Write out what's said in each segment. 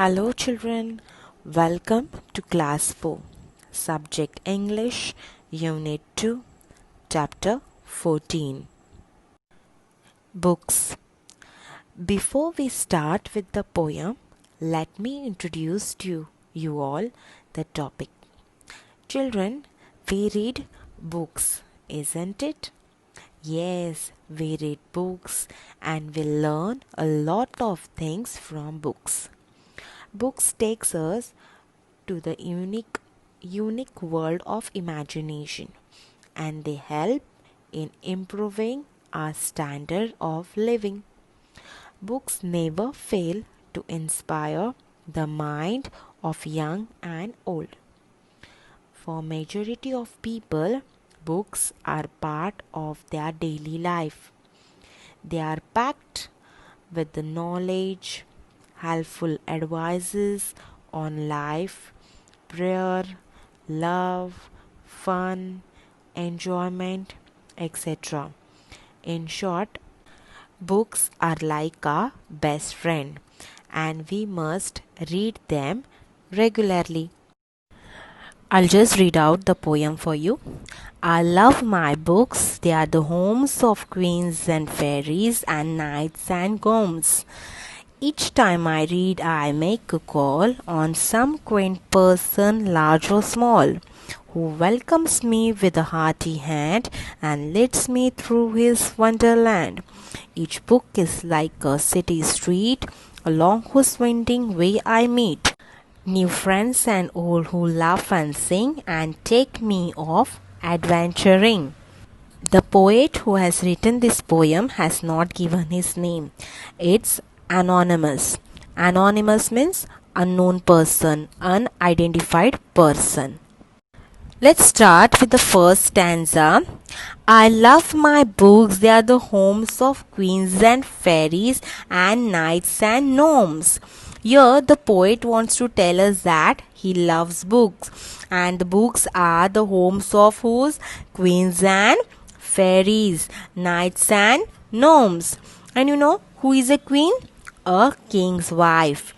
Hello children, welcome to class 4, subject English, unit 2, chapter 14. Books. Before we start with the poem, let me introduce to you all the topic. Children, we read books, isn't it? Yes, we read books and we learn a lot of things from books. Books takes us to the unique world of imagination, and they help in improving our standard of living. Books never fail to inspire the mind of young and old. For majority of people, books are part of their daily life. They are packed with the knowledge, helpful advices on life, prayer, love, fun, enjoyment, etc. In short, books are like our best friend and we must read them regularly. I'll just read out the poem for you. I love my books. They are the homes of queens and fairies and knights and gnomes. Each time I read, I make a call on some quaint person, large or small, who welcomes me with a hearty hand and leads me through his wonderland. Each book is like a city street, along whose winding way I meet new friends and old who laugh and sing and take me off adventuring. The poet who has written this poem has not given his name. It's anonymous. Anonymous means unknown person, unidentified person. Let's start with the first stanza. I love my books, they are the homes of queens and fairies and knights and gnomes. Here the poet wants to tell us that he loves books, and the books are the homes of whose? Queens and fairies, knights and gnomes. And you know who is a queen? A king's wife.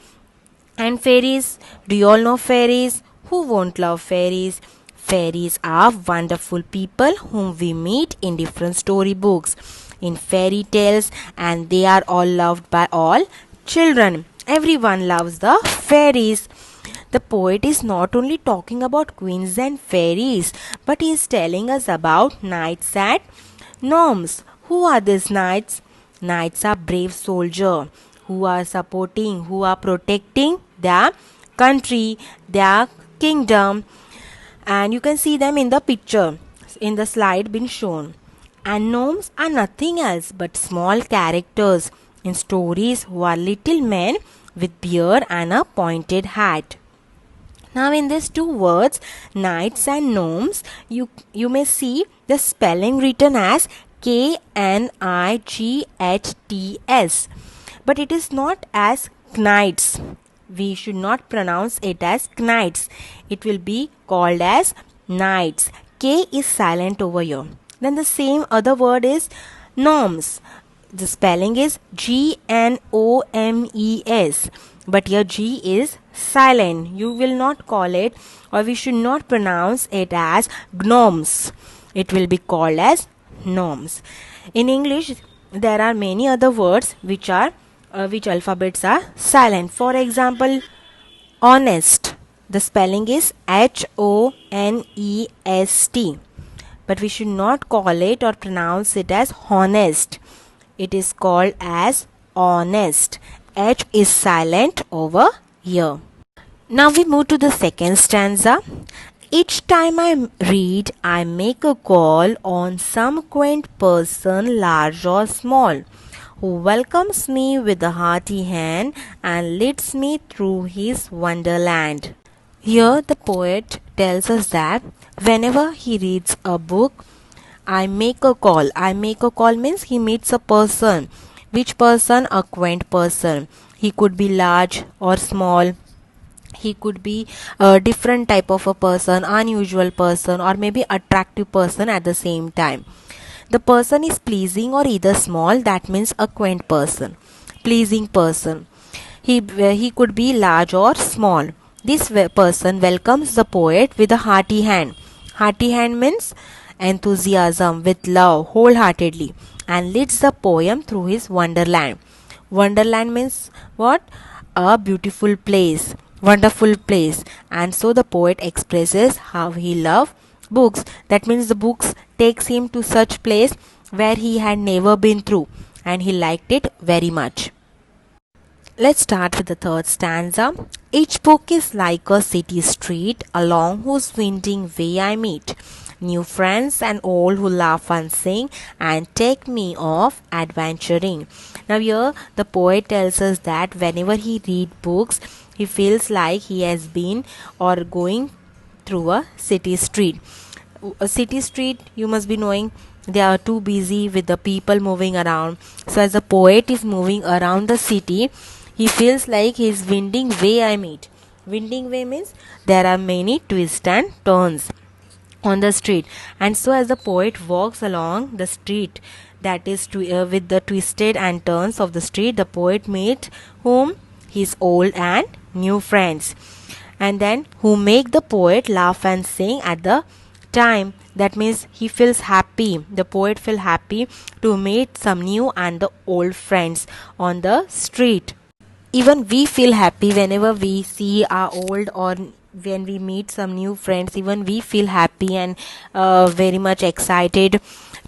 And fairies, do you all know fairies? Who won't love fairies? Fairies are wonderful people whom we meet in different storybooks, in fairy tales, and they are all loved by all children. Everyone loves the fairies. The poet is not only talking about queens and fairies, but he is telling us about knights and gnomes. Who are these knights? Knights are brave soldiers who are supporting, who are protecting their country, their kingdom. And you can see them in the picture, in the slide being shown. And gnomes are nothing else but small characters in stories who are little men with beard and a pointed hat. Now in these two words, knights and gnomes, you may see the spelling written as Knights, but it is not as knights. We should not pronounce it as knights. It will be called as knights. K is silent over here. Then the same other word is gnomes. The spelling is Gnomes, but here G is silent. You will not call it, or we should not pronounce it as gnomes. It will be called as gnomes. In English, there are many other words which alphabets are silent. For example, honest. The spelling is Honest, but we should not call it or pronounce it as honest. It is called as honest. H is silent over here. Now we move to the second stanza. Each time I read, I make a call on some quaint person, large or small, who welcomes me with a hearty hand and leads me through his wonderland. Here the poet tells us that whenever he reads a book, I make a call. I make a call means he meets a person. Which person? A quaint person. He could be large or small. He could be a different type of a person, unusual person, or maybe attractive person at the same time. The person is pleasing or either small, that means a quaint person, pleasing person. He could be large or small. This person welcomes the poet with a hearty hand. Hearty hand means enthusiasm, with love, wholeheartedly, and leads the poem through his wonderland. Wonderland means what? A beautiful place, wonderful place. And so the poet expresses how he loves books. That means the books takes him to such place where he had never been through, and he liked it very much. Let's start with the third stanza. Each book is like a city street along whose winding way I meet new friends and old who laugh and sing and take me off adventuring. Now here the poet tells us that whenever he reads books, he feels like he has been or going through a city street. A city street, you must be knowing, they are too busy with the people moving around. So as the poet is moving around the city, he feels like his winding way I meet. Winding way means there are many twists and turns on the street, and so as the poet walks along the street, that is with the twisted and turns of the street, the poet meets whom? His old and new friends, and then who make the poet laugh and sing at the time. That means he feels happy, the poet feel happy to meet some new and the old friends on the street. Even we feel happy whenever we see our old or when we meet some new friends. Even we feel happy and very much excited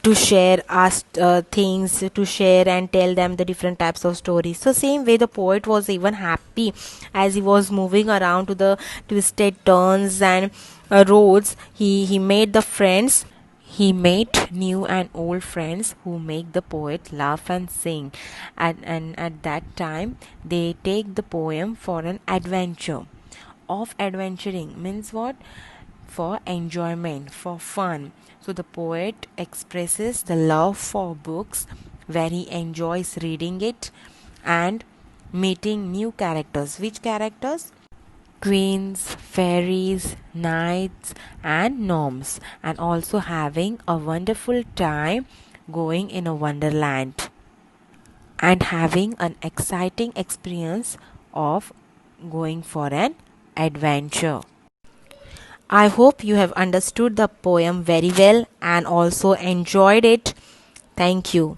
to share us things, to share and tell them the different types of stories. So same way the poet was even happy as he was moving around to the twisted turns and roads. He made the friends, he made new and old friends who make the poet laugh and sing. And at that time, they take the poem for an adventure. Of adventuring means what? For enjoyment, for fun. So the poet expresses the love for books, where he enjoys reading it and meeting new characters. Which characters? Queens, fairies, knights, and gnomes, and also having a wonderful time going in a wonderland and having an exciting experience of going for an adventure. I hope you have understood the poem very well and also enjoyed it. Thank you.